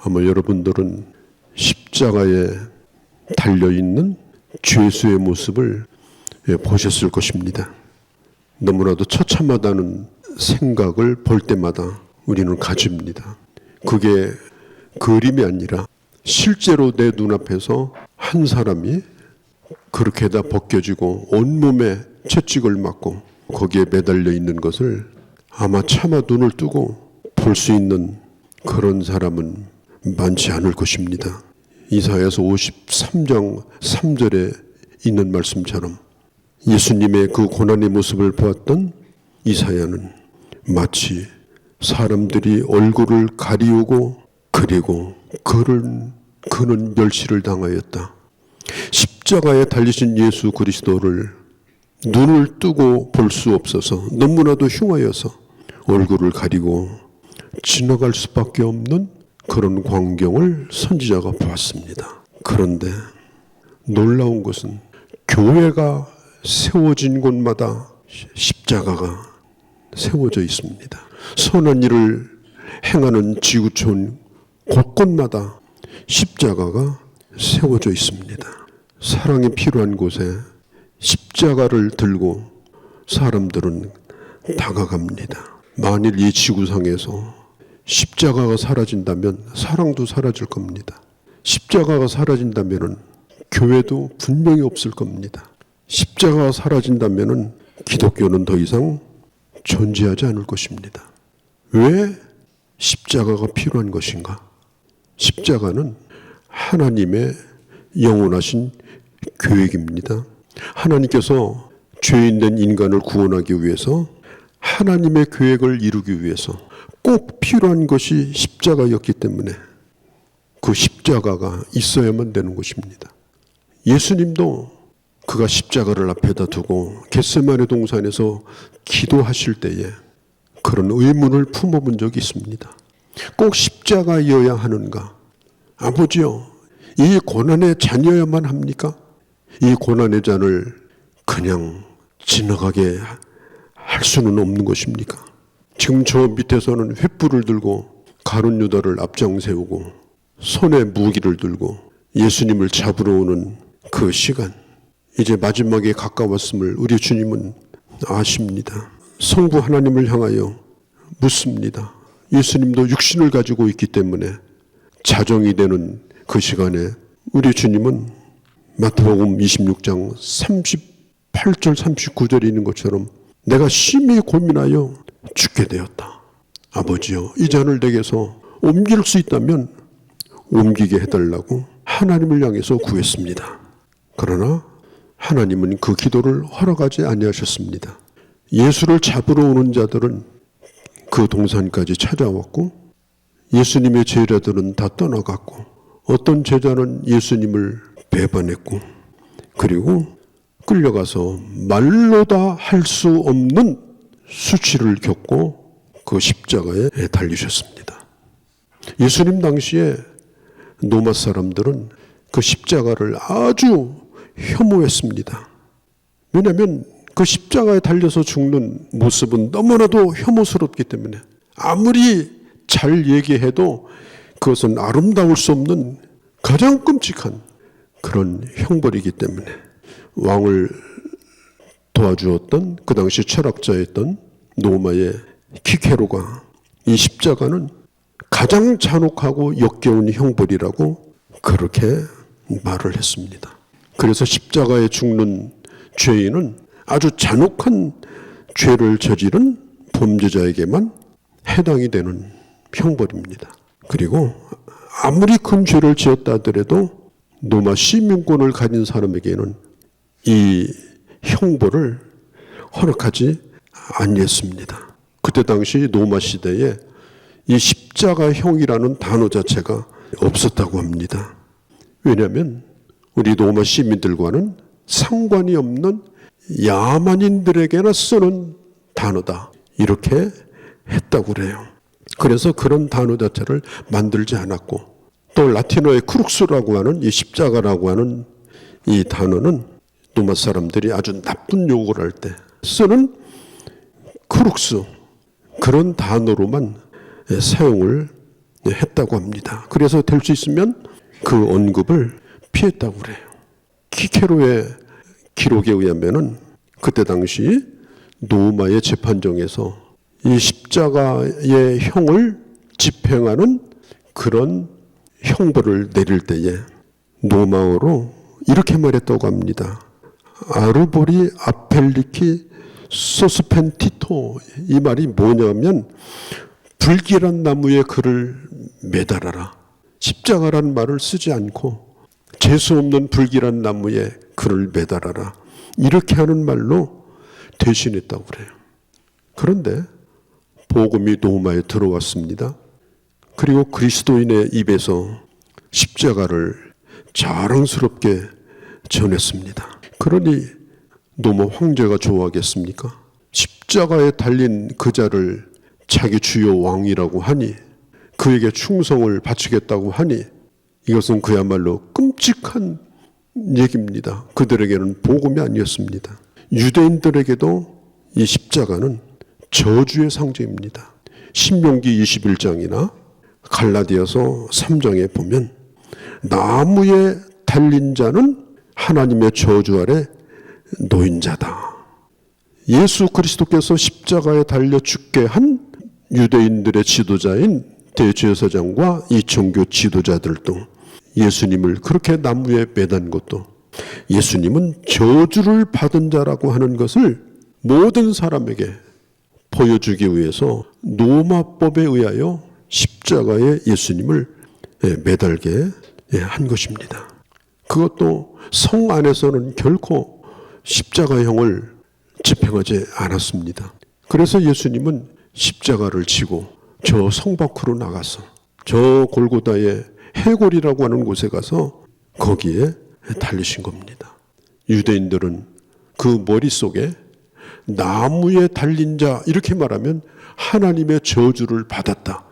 아마 여러분들은 십자가에 달려있는 죄수의 모습을 보셨을 것입니다. 너무나도 처참하다는 생각을 볼 때마다 우리는 가집니다. 그게 그림이 아니라 실제로 내 눈앞에서 한 사람이 그렇게 다 벗겨지고 온몸에 채찍을 맞고 거기에 매달려 있는 것을 아마 차마 눈을 뜨고 볼 수 있는 그런 사람은 많지 않을 것입니다. 이사야서 53장 3절에 있는 말씀처럼 예수님의 그 고난의 모습을 보았던 이사야는 마치 사람들이 얼굴을 가리우고 그리고 그는 멸시를 당하였다. 십자가에 달리신 예수 그리스도를 눈을 뜨고 볼 수 없어서 너무나도 흉하여서 얼굴을 가리고 지나갈 수밖에 없는 그런 광경을 선지자가 보았습니다. 그런데 놀라운 것은 교회가 세워진 곳마다 십자가가 세워져 있습니다. 선한 일을 행하는 지구촌 곳곳마다 십자가가 세워져 있습니다. 사랑이 필요한 곳에 십자가를 들고 사람들은 다가갑니다. 만일 이 지구상에서 십자가가 사라진다면 사랑도 사라질 겁니다. 십자가가 사라진다면 교회도 분명히 없을 겁니다. 십자가가 사라진다면 기독교는 더 이상 존재하지 않을 것입니다. 왜 십자가가 필요한 것인가? 십자가는 하나님의 영원하신 계획입니다. 하나님께서 죄인된 인간을 구원하기 위해서 하나님의 계획을 이루기 위해서 꼭 필요한 것이 십자가였기 때문에 그 십자가가 있어야만 되는 것입니다. 예수님도 그가 십자가를 앞에다 두고 겟세마네 동산에서 기도하실 때에 그런 의문을 품어본 적이 있습니다. 꼭 십자가여야 하는가? 아버지요, 이 고난의 잔이어야만 합니까? 이 고난의 잔을 그냥 지나가게 할 수는 없는 것입니까? 지금 저 밑에서는 횃불을 들고 가룟 유다를 앞장 세우고 손에 무기를 들고 예수님을 잡으러 오는 그 시간, 이제 마지막에 가까웠음을 우리 주님은 아십니다. 성부 하나님을 향하여 묻습니다. 예수님도 육신을 가지고 있기 때문에 자정이 되는 그 시간에 우리 주님은 마태복음 26장 38절 39절에 있는 것처럼 내가 심히 고민하여 죽게 되었다. 아버지여, 이 잔을 내게서 옮길 수 있다면 옮기게 해달라고 하나님을 향해서 구했습니다. 그러나 하나님은 그 기도를 허락하지 아니하셨습니다. 예수를 잡으러 오는 자들은 그 동산까지 찾아왔고 예수님의 제자들은 다 떠나갔고 어떤 제자는 예수님을 배반했고 그리고 끌려가서 말로 다 할 수 없는 수치를 겪고 그 십자가에 달리셨습니다. 예수님 당시에 로마 사람들은 그 십자가를 아주 혐오했습니다. 왜냐하면 그 십자가에 달려서 죽는 모습은 너무나도 혐오스럽기 때문에 아무리 잘 얘기해도 그것은 아름다울 수 없는 가장 끔찍한 그런 형벌이기 때문에 왕을 도와주었던 그 당시 철학자였던 로마의 키케로가 이 십자가는 가장 잔혹하고 역겨운 형벌이라고 그렇게 말을 했습니다. 그래서 십자가에 죽는 죄인은 아주 잔혹한 죄를 저지른 범죄자에게만 해당이 되는 형벌입니다. 그리고 아무리 큰 죄를 지었다 하더라도 로마 시민권을 가진 사람에게는 이 형벌을 허락하지 아니했습니다. 그때 당시 로마 시대에 이 십자가형이라는 단어 자체가 없었다고 합니다. 왜냐하면 우리 로마 시민들과는 상관이 없는 야만인들에게나 쓰는 단어다, 이렇게 했다고 그래요. 그래서 그런 단어 자체를 만들지 않았고 또 라틴어의 크룩스라고 하는 이 십자가라고 하는 이 단어는 로마 사람들이 아주 나쁜 욕을 할 때 쓰는 크룩스, 그런 단어로만 사용을 했다고 합니다. 그래서 될 수 있으면 그 언급을 피했다고 그래요. 키케로의 기록에 의하면은 그때 당시 노마의 재판정에서 이 십자가의 형을 집행하는 그런 형벌을 내릴 때에 노마어로 이렇게 말했다고 합니다. 아르보리 아펠리키 소스펜티토. 이 말이 뭐냐면 불길한 나무에 그를 매달아라. 십자가라는 말을 쓰지 않고 재수 없는 불길한 나무에 그를 매달아라. 이렇게 하는 말로 대신했다고 그래요. 그런데 복음이 노마에 들어왔습니다. 그리고 그리스도인의 입에서 십자가를 자랑스럽게 전했습니다. 그러니 노마 황제가 좋아하겠습니까? 십자가에 달린 그 자를 자기 주요 왕이라고 하니, 그에게 충성을 바치겠다고 하니, 이것은 그야말로 끔찍한 얘기입니다. 그들에게는 복음이 아니었습니다. 유대인들에게도 이 십자가는 저주의 상징입니다. 신명기 21장이나 갈라디아서 3장에 보면 나무에 달린 자는 하나님의 저주 아래 놓인 자다. 예수 그리스도께서 십자가에 달려 죽게 한 유대인들의 지도자인 대제사장과 이천교 지도자들도 예수님을 그렇게 나무에 매단 것도 예수님은 저주를 받은 자라고 하는 것을 모든 사람에게 보여주기 위해서 노마법에 의하여 십자가에 예수님을 매달게 한 것입니다. 그것도 성 안에서는 결코 십자가형을 집행하지 않았습니다. 그래서 예수님은 십자가를 지고 저 성 밖으로 나가서 저 골고다의 해골이라고 하는 곳에 가서 거기에 달리신 겁니다. 유대인들은 그 머릿속에 나무에 달린 자 이렇게 말하면 하나님의 저주를 받았다,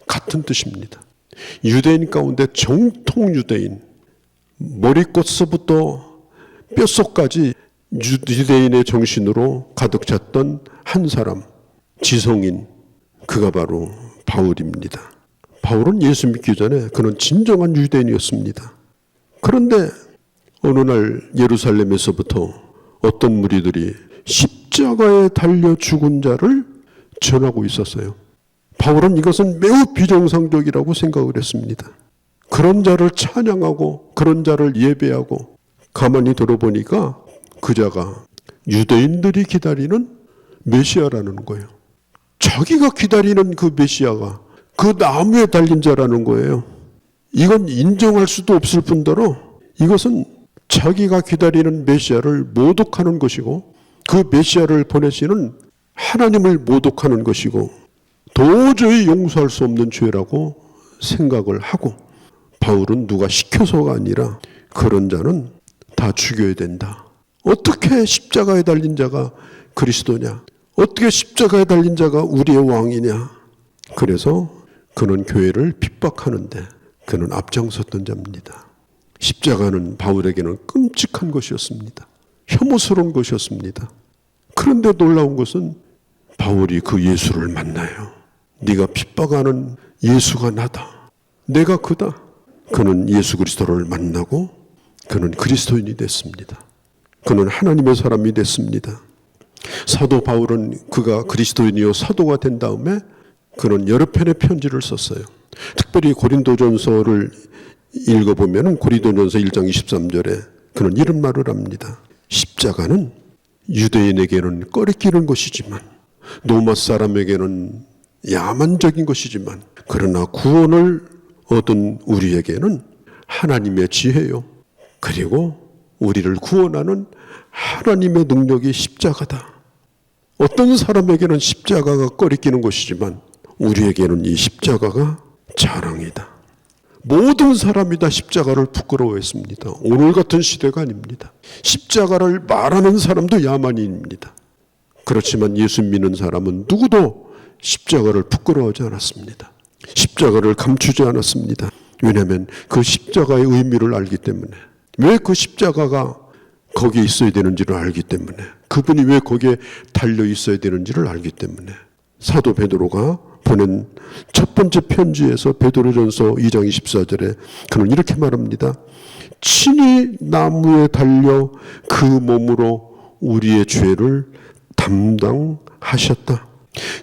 같은 뜻입니다. 유대인 가운데 정통 유대인, 머리끝서부터 뼛속까지 유대인의 정신으로 가득 찼던 한 사람, 지성인, 그가 바로 바울입니다. 바울은 예수 믿기 전에 그는 진정한 유대인이었습니다. 그런데 어느 날 예루살렘에서부터 어떤 무리들이 십자가에 달려 죽은 자를 전하고 있었어요. 바울은 이것은 매우 비정상적이라고 생각을 했습니다. 그런 자를 찬양하고 그런 자를 예배하고 가만히 들어보니까 그 자가 유대인들이 기다리는 메시아라는 거예요. 자기가 기다리는 그 메시아가 그 나무에 달린 자라는 거예요. 이건 인정할 수도 없을 뿐더러 이것은 자기가 기다리는 메시아를 모독하는 것이고 그 메시아를 보내시는 하나님을 모독하는 것이고 도저히 용서할 수 없는 죄라고 생각을 하고, 바울은 누가 시켜서가 아니라 그런 자는 다 죽여야 된다. 어떻게 십자가에 달린 자가 그리스도냐? 어떻게 십자가에 달린 자가 우리의 왕이냐? 그래서 그는 교회를 핍박하는데 그는 앞장섰던 자입니다. 십자가는 바울에게는 끔찍한 것이었습니다. 혐오스러운 것이었습니다. 그런데 놀라운 것은 바울이 그 예수를 만나요. 네가 핍박하는 예수가 나다. 내가 그다. 그는 예수 그리스도를 만나고 그는 그리스도인이 됐습니다. 그는 하나님의 사람이 됐습니다. 사도 바울은 그가 그리스도인이요 사도가 된 다음에 그는 여러 편의 편지를 썼어요. 특별히 고린도전서를 읽어보면 고린도전서 1장 23절에 그는 이런 말을 합니다. 십자가는 유대인에게는 꺼리끼는 것이지만 로마 사람에게는 야만적인 것이지만 그러나 구원을 얻은 우리에게는 하나님의 지혜요, 그리고 우리를 구원하는 하나님의 능력이 십자가다. 어떤 사람에게는 십자가가 꺼리끼는 것이지만 우리에게는 이 십자가가 자랑이다. 모든 사람이 다 십자가를 부끄러워했습니다. 오늘 같은 시대가 아닙니다. 십자가를 말하는 사람도 야만인입니다. 그렇지만 예수 믿는 사람은 누구도 십자가를 부끄러워하지 않았습니다. 십자가를 감추지 않았습니다. 왜냐하면 그 십자가의 의미를 알기 때문에, 왜 그 십자가가 거기에 있어야 되는지를 알기 때문에, 그분이 왜 거기에 달려 있어야 되는지를 알기 때문에 사도 베드로가 보낸 첫 번째 편지에서 베드로전서 2장 24절에 그는 이렇게 말합니다. 친히 나무에 달려 그 몸으로 우리의 죄를 담당하셨다.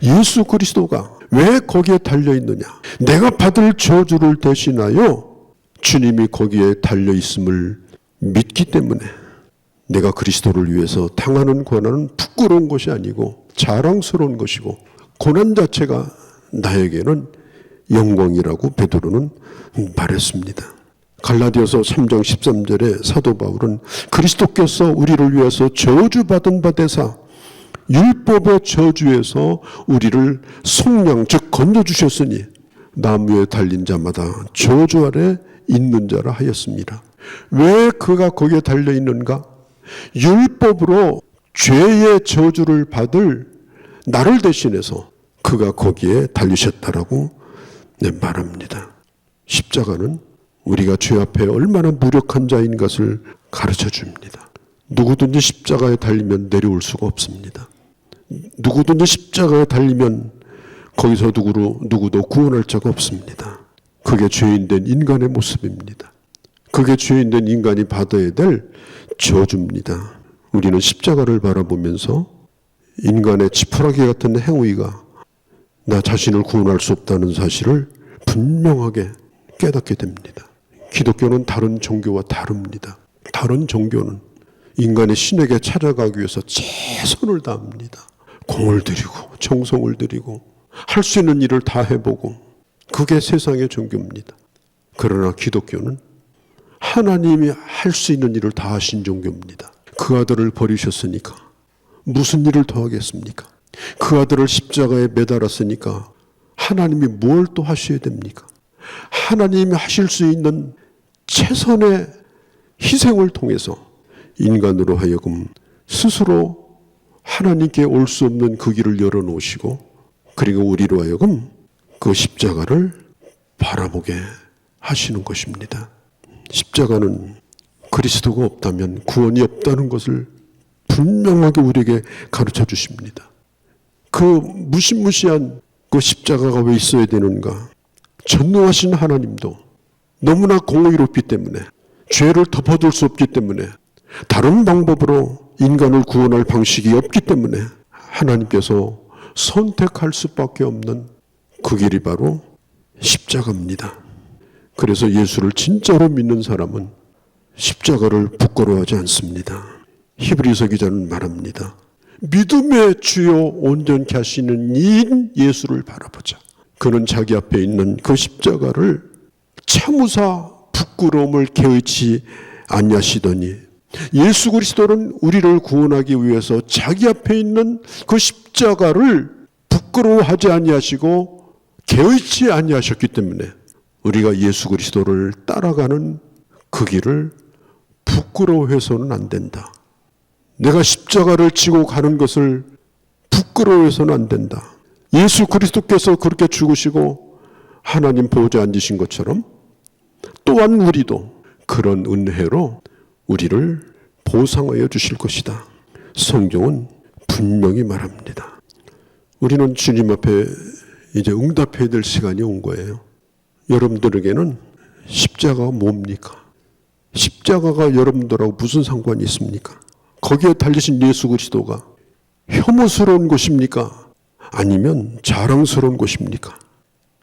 예수 그리스도가 왜 거기에 달려 있느냐? 내가 받을 저주를 대신하여 주님이 거기에 달려 있음을 믿기 때문에 내가 그리스도를 위해서 당하는 고난은 부끄러운 것이 아니고 자랑스러운 것이고 고난 자체가 나에게는 영광이라고 베드로는 말했습니다. 갈라디아서 3장 13절에 사도 바울은 그리스도께서 우리를 위해서 저주받은 바 되사 율법의 저주에서 우리를 속량 즉 건져주셨으니 나무에 달린 자마다 저주 아래 있는 자라 하였습니다. 왜 그가 거기에 달려 있는가? 율법으로 죄의 저주를 받을 나를 대신해서 그가 거기에 달리셨다라고 말합니다. 십자가는 우리가 죄 앞에 얼마나 무력한 자인 것을 가르쳐 줍니다. 누구든지 십자가에 달리면 내려올 수가 없습니다. 누구든지 십자가에 달리면 거기서 누구도 구원할 자가 없습니다. 그게 죄인된 인간의 모습입니다. 그게 죄인된 인간이 받아야 될 저주입니다. 우리는 십자가를 바라보면서 인간의 지푸라기 같은 행위가 나 자신을 구원할 수 없다는 사실을 분명하게 깨닫게 됩니다. 기독교는 다른 종교와 다릅니다. 다른 종교는 인간의 신에게 찾아가기 위해서 최선을 다합니다. 공을 들이고 정성을 들이고 할 수 있는 일을 다 해보고 그게 세상의 종교입니다. 그러나 기독교는 하나님이 할 수 있는 일을 다 하신 종교입니다. 그 아들을 버리셨으니까 무슨 일을 더 하겠습니까? 그 아들을 십자가에 매달았으니까 하나님이 뭘 또 하셔야 됩니까? 하나님이 하실 수 있는 최선의 희생을 통해서 인간으로 하여금 스스로 하나님께 올 수 없는 그 길을 열어놓으시고 그리고 우리로 하여금 그 십자가를 바라보게 하시는 것입니다. 십자가는 그리스도가 없다면 구원이 없다는 것을 분명하게 우리에게 가르쳐 주십니다. 그 무시무시한 그 십자가가 왜 있어야 되는가? 전능하신 하나님도 너무나 공의롭기 때문에 죄를 덮어둘 수 없기 때문에 다른 방법으로 인간을 구원할 방식이 없기 때문에 하나님께서 선택할 수밖에 없는 그 길이 바로 십자가입니다. 그래서 예수를 진짜로 믿는 사람은 십자가를 부끄러워하지 않습니다. 히브리서 기자는 말합니다. 믿음의 주요 온전케 하시는 이인 예수를 바라보자. 그는 자기 앞에 있는 그 십자가를 참으사 부끄러움을 개의치 아니하시더니 예수 그리스도는 우리를 구원하기 위해서 자기 앞에 있는 그 십자가를 부끄러워하지 아니하시고 개의치 아니하셨기 때문에 우리가 예수 그리스도를 따라가는 그 길을 부끄러워해서는 안 된다. 내가 십자가를 지고 가는 것을 부끄러워해서는 안 된다. 예수 그리스도께서 그렇게 죽으시고 하나님 보좌에 앉으신 것처럼 또한 우리도 그런 은혜로 우리를 보상하여 주실 것이다. 성경은 분명히 말합니다. 우리는 주님 앞에 이제 응답해야 될 시간이 온 거예요. 여러분들에게는 십자가가 뭡니까? 십자가가 여러분들하고 무슨 상관이 있습니까? 거기에 달리신 예수 그리스도가 혐오스러운 것입니까? 아니면 자랑스러운 것입니까?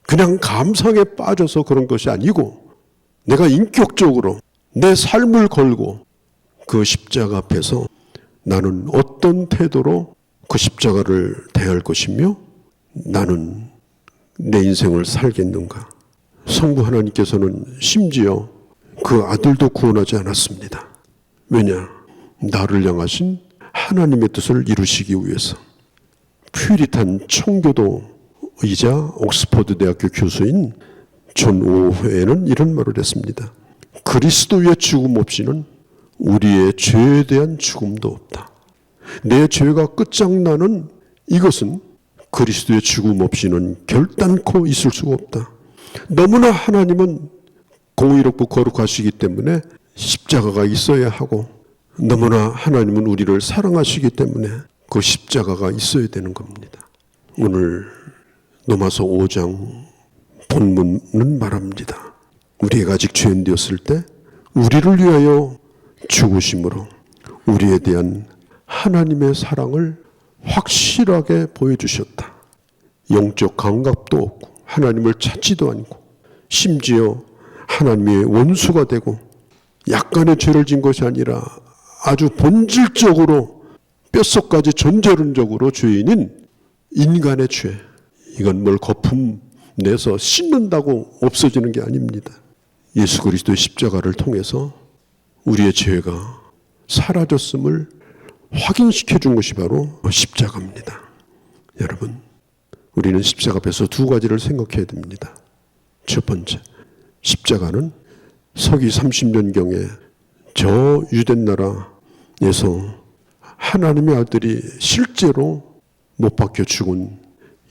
그냥 감상에 빠져서 그런 것이 아니고 내가 인격적으로 내 삶을 걸고 그 십자가 앞에서 나는 어떤 태도로 그 십자가를 대할 것이며 나는 내 인생을 살겠는가? 성부 하나님께서는 심지어 그 아들도 구원하지 않았습니다. 왜냐? 나를 향하신 하나님의 뜻을 이루시기 위해서. 퓨리탄 청교도이자 옥스퍼드 대학교 교수인 존 오회는 이런 말을 했습니다. 그리스도의 죽음 없이는 우리의 죄에 대한 죽음도 없다. 내 죄가 끝장나는 이것은 그리스도의 죽음 없이는 결단코 있을 수가 없다. 너무나 하나님은 공의롭고 거룩하시기 때문에 십자가가 있어야 하고 너무나 하나님은 우리를 사랑하시기 때문에 그 십자가가 있어야 되는 겁니다. 오늘 로마서 5장 본문은 말합니다. 우리가 아직 죄인 되었을 때 우리를 위하여 죽으심으로 우리에 대한 하나님의 사랑을 확실하게 보여주셨다. 영적 감각도 없고 하나님을 찾지도 않고 심지어 하나님의 원수가 되고 약간의 죄를 진 것이 아니라 아주 본질적으로 뼛속까지 전제론적으로 죄인인 인간의 죄, 이건 뭘 거품 내서 씻는다고 없어지는 게 아닙니다. 예수 그리스도의 십자가를 통해서 우리의 죄가 사라졌음을 확인시켜 준 것이 바로 십자가입니다. 여러분, 우리는 십자가 앞에서 두 가지를 생각해야 됩니다. 첫 번째, 십자가는 서기 30년경에 저 유대 나라에서 하나님의 아들이 실제로 못 박혀 죽은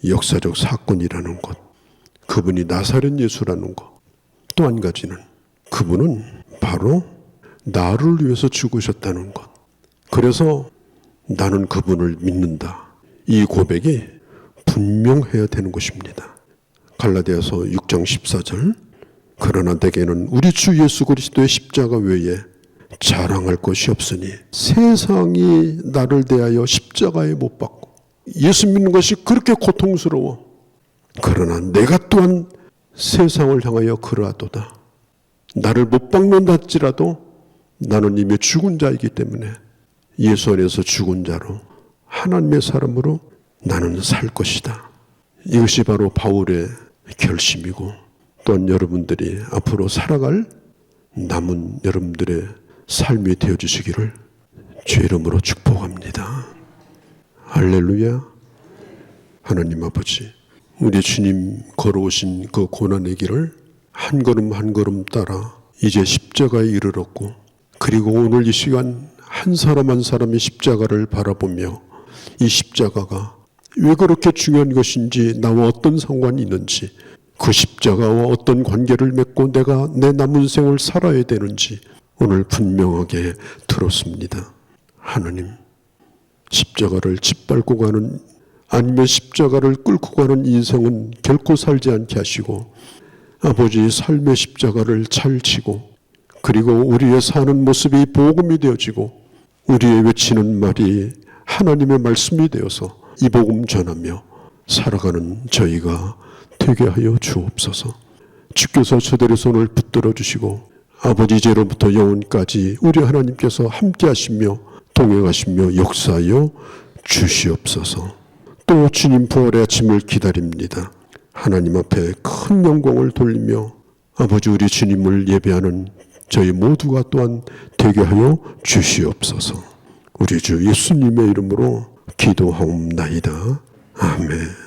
역사적 사건이라는 것, 그분이 나사렛 예수라는 것, 또 한 가지는 그분은 바로 나를 위해서 죽으셨다는 것. 그래서 나는 그분을 믿는다. 이 고백이 분명해야 되는 것입니다. 갈라디아서 6장 14절, 그러나 내게는 우리 주 예수 그리스도의 십자가 외에 자랑할 것이 없으니 세상이 나를 대하여 십자가에 못 박고 예수 믿는 것이 그렇게 고통스러워. 그러나 내가 또한 세상을 향하여 그러하도다. 나를 못 박는다 할지라도 나는 이미 죽은 자이기 때문에 예수 안에서 죽은 자로 하나님의 사람으로 나는 살 것이다. 이것이 바로 바울의 결심이고 또한 여러분들이 앞으로 살아갈 남은 여러분들의 삶이 되어주시기를 주의 이름으로 축복합니다. 할렐루야. 하나님 아버지, 우리 주님 걸어오신 그 고난의 길을 한 걸음 한 걸음 따라 이제 십자가에 이르렀고, 그리고 오늘 이 시간 한 사람 한 사람이 십자가를 바라보며 이 십자가가 왜 그렇게 중요한 것인지, 나와 어떤 상관이 있는지, 그 십자가와 어떤 관계를 맺고 내가 내 남은 생을 살아야 되는지 오늘 분명하게 들었습니다. 하나님, 십자가를 짓밟고 가는, 아니면 십자가를 끌고 가는 인생은 결코 살지 않게 하시고, 아버지 삶의 십자가를 잘 지고, 그리고 우리의 사는 모습이 복음이 되어지고 우리의 외치는 말이 하나님의 말씀이 되어서 이 복음 전하며 살아가는 저희가 되게 하여 주옵소서. 주께서 저들의 손을 붙들어 주시고 아버지 이제로부터 영원까지 우리 하나님께서 함께 하시며 동행하시며 역사하여 주시옵소서. 또 주님 부활의 아침을 기다립니다. 하나님 앞에 큰 영광을 돌리며 아버지 우리 주님을 예배하는 저희 모두가 또한 되게 하여 주시옵소서. 우리 주 예수님의 이름으로 기도하옵나이다. 아멘.